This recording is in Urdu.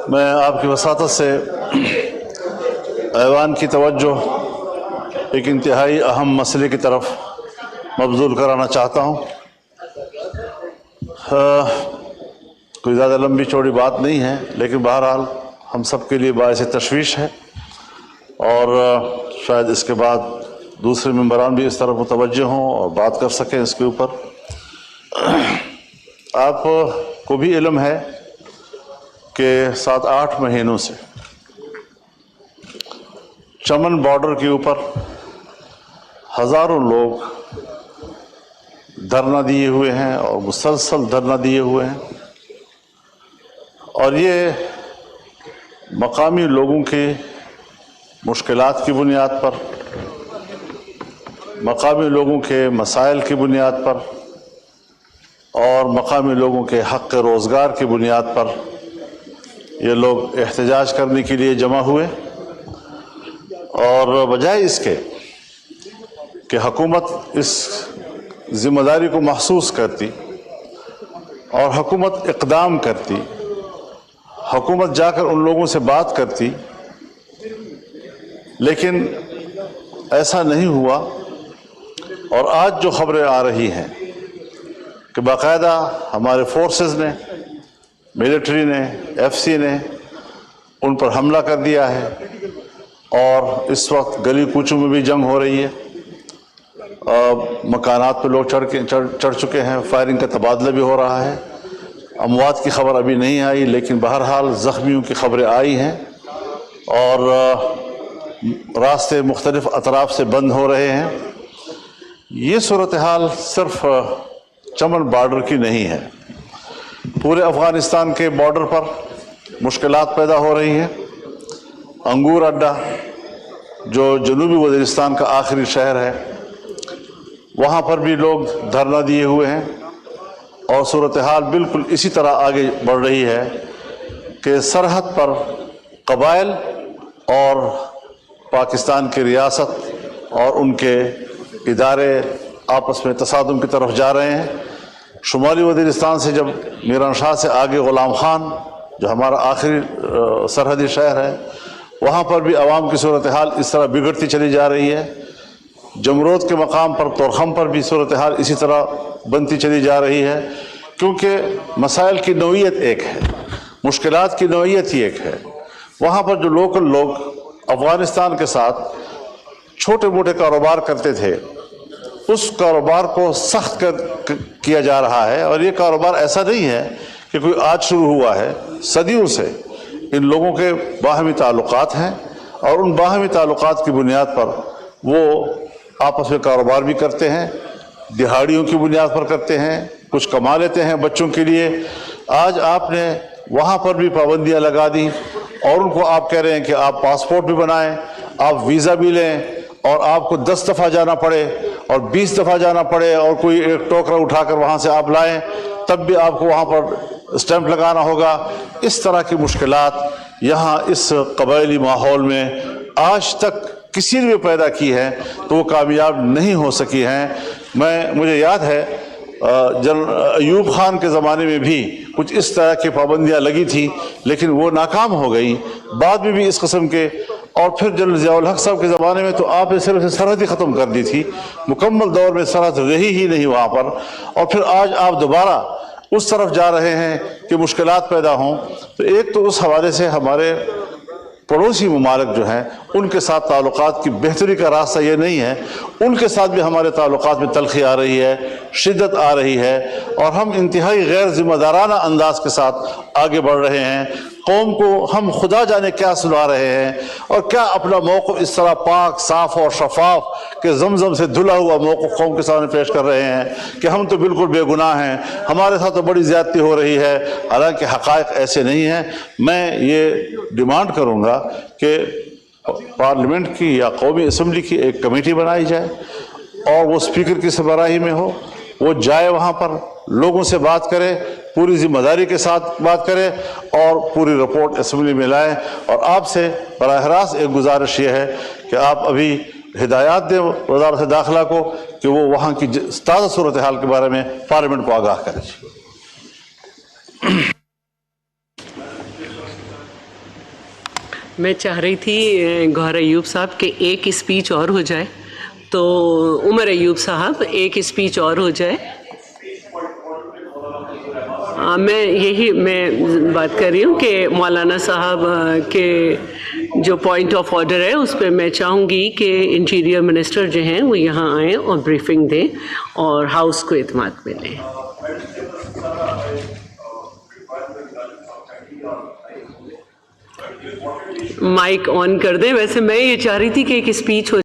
میں آپ کی وساطت سے ایوان کی توجہ ایک انتہائی اہم مسئلے کی طرف مبذول کرانا چاہتا ہوں۔ کوئی زیادہ لمبی چوڑی بات نہیں ہے، لیکن بہرحال ہم سب کے لیے باعث تشویش ہے، اور شاید اس کے بعد دوسرے ممبران بھی اس طرف متوجہ ہوں اور بات کر سکیں اس کے اوپر۔ آپ کو بھی علم ہے کہ 7-8 مہینوں سے چمن بارڈر کے اوپر ہزاروں لوگ دھرنا دیے ہوئے ہیں اور مسلسل دھرنا دیے ہوئے ہیں، اور یہ مقامی لوگوں کی مشکلات کی بنیاد پر، مقامی لوگوں کے مسائل کی بنیاد پر اور مقامی لوگوں کے حق روزگار کی بنیاد پر یہ لوگ احتجاج کرنے کے لیے جمع ہوئے، اور بجائے اس کے کہ حکومت اس ذمہ داری کو محسوس کرتی اور حکومت اقدام کرتی، حکومت جا کر ان لوگوں سے بات کرتی، لیکن ایسا نہیں ہوا۔ اور آج جو خبریں آ رہی ہیں کہ باقاعدہ ہمارے فورسز نے، ملٹری نے، ایف سی نے ان پر حملہ کر دیا ہے، اور اس وقت گلی کوچوں میں بھی جنگ ہو رہی ہے، مکانات پہ لوگ چڑھ چکے ہیں، فائرنگ کا تبادلہ بھی ہو رہا ہے۔ اموات کی خبر ابھی نہیں آئی، لیکن بہرحال زخمیوں کی خبریں آئی ہیں، اور راستے مختلف اطراف سے بند ہو رہے ہیں۔ یہ صورتحال صرف چمن بارڈر کی نہیں ہے، پورے افغانستان کے بارڈر پر مشکلات پیدا ہو رہی ہیں۔ انگور اڈہ جو جنوبی وزیرستان کا آخری شہر ہے، وہاں پر بھی لوگ دھرنا دیے ہوئے ہیں، اور صورتحال بالکل اسی طرح آگے بڑھ رہی ہے کہ سرحد پر قبائل اور پاکستان کی ریاست اور ان کے ادارے آپس میں تصادم کی طرف جا رہے ہیں۔ شمالی وزیرستان سے جب میران شاہ سے آگے غلام خان جو ہمارا آخری سرحدی شہر ہے، وہاں پر بھی عوام کی صورتحال اس طرح بگڑتی چلی جا رہی ہے۔ جمرود کے مقام پر، طورخم پر بھی صورتحال اسی طرح بنتی چلی جا رہی ہے، کیونکہ مسائل کی نوعیت ایک ہے، مشکلات کی نوعیت ہی ایک ہے۔ وہاں پر جو لوکل لوگ افغانستان کے ساتھ چھوٹے موٹے کاروبار کرتے تھے، اس کاروبار کو سخت کیا جا رہا ہے، اور یہ کاروبار ایسا نہیں ہے کہ کوئی آج شروع ہوا ہے، صدیوں سے ان لوگوں کے باہمی تعلقات ہیں، اور ان باہمی تعلقات کی بنیاد پر وہ آپس میں کاروبار بھی کرتے ہیں، دہاڑیوں کی بنیاد پر کرتے ہیں، کچھ کما لیتے ہیں بچوں کے لیے۔ آج آپ نے وہاں پر بھی پابندیاں لگا دی، اور ان کو آپ کہہ رہے ہیں کہ آپ پاسپورٹ بھی بنائیں، آپ ویزا بھی لیں، اور آپ کو 10 دفعہ جانا پڑے اور 20 دفعہ جانا پڑے، اور کوئی ایک ٹوکرا اٹھا کر وہاں سے آپ لائیں، تب بھی آپ کو وہاں پر اسٹیمپ لگانا ہوگا۔ اس طرح کی مشکلات یہاں اس قبائلی ماحول میں آج تک کسی نے بھی پیدا کی ہے تو وہ کامیاب نہیں ہو سکی ہیں۔ مجھے یاد ہے جنرل ایوب خان کے زمانے میں بھی کچھ اس طرح کی پابندیاں لگی تھی، لیکن وہ ناکام ہو گئی۔ بعد میں بھی اس قسم کے، اور پھر جنرل ضیاء الحق صاحب کے زمانے میں تو آپ نے صرف سرحد ہی ختم کر دی تھی، مکمل دور میں سرحد رہی ہی نہیں وہاں پر، اور پھر آج آپ دوبارہ اس طرف جا رہے ہیں کہ مشکلات پیدا ہوں۔ تو ایک تو اس حوالے سے ہمارے پڑوسی ممالک جو ہیں ان کے ساتھ تعلقات کی بہتری کا راستہ یہ نہیں ہے، ان کے ساتھ بھی ہمارے تعلقات میں تلخی آ رہی ہے، شدت آ رہی ہے، اور ہم انتہائی غیر ذمہ دارانہ انداز کے ساتھ آگے بڑھ رہے ہیں۔ قوم کو ہم خدا جانے کیا سنا رہے ہیں، اور کیا اپنا موقف اس طرح پاک، صاف اور شفاف کہ زمزم سے دھلا ہوا موقف قوم کے سامنے پیش کر رہے ہیں کہ ہم تو بالکل بے گناہ ہیں، ہمارے ساتھ تو بڑی زیادتی ہو رہی ہے، حالانکہ حقائق ایسے نہیں ہیں۔ میں یہ ڈیمانڈ کروں گا کہ پارلیمنٹ کی یا قومی اسمبلی کی ایک کمیٹی بنائی جائے، اور وہ اسپیکر کی سربراہی میں ہو، وہ جائے وہاں پر، لوگوں سے بات کرے، پوری ذمہ داری کے ساتھ بات کرے، اور پوری رپورٹ اسمبلی میں لائے۔ اور آپ سے براہ راست ایک گزارش یہ ہے کہ آپ ابھی ہدایات دیں وزارت داخلہ کو کہ وہ وہاں کی تازہ صورتحال کے بارے میں پارلیمنٹ کو آگاہ کرے۔ میں چاہ رہی تھی گوہر ایوب صاحب کہ ایک اسپیچ اور ہو جائے، تو عمر ایوب صاحب ایک اسپیچ اور ہو جائے. میں بات کر رہی ہوں کہ مولانا صاحب کے جو پوائنٹ آف آرڈر ہے اس پہ میں چاہوں گی کہ انٹیریئر منسٹر جو ہیں وہ یہاں آئیں اور بریفنگ دیں اور ہاؤس کو اعتماد میں لیں. مائک آن کر دیں. ویسے میں یہ چاہ رہی تھی کہ ایک اسپیچ ہو